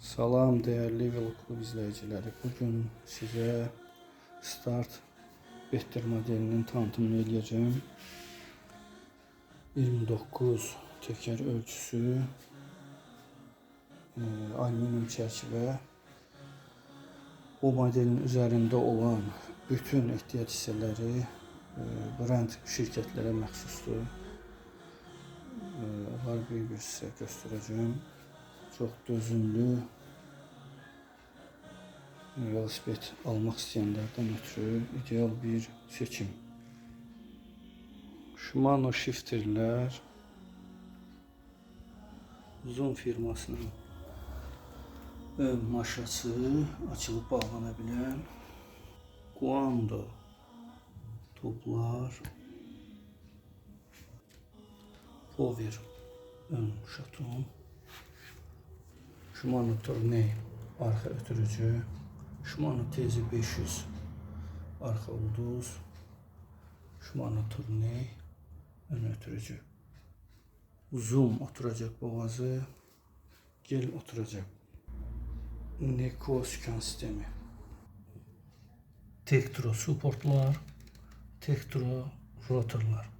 Salam değerli Veloklub izleyicileri. Bugün size Start Better modelinin tanıtımını edeceğim. 29 teker ölçüsü, alüminyum çerçeve. Bu modelin üzerinde olan bütün ehtiyat hisseleri brand şirketlere məxsusdur. Onları bir size göstereceğim. Çok dözümlü velosiped almak isteyenlerden ötürü ideal bir seçim. Shimano shifterler, Zoom firmasının ön maşası, açılıp bağlanabilen Guando toplar, Power ön şaton, Shimano Tourney arka ötürücü, Shimano TZ500 arka ulduz, Shimano Tourney ön ötürücü, Zoom oturacak boğazı, gel oturacak, Neko sükan sistemi, Tektro supportlar, Tektro rotorlar.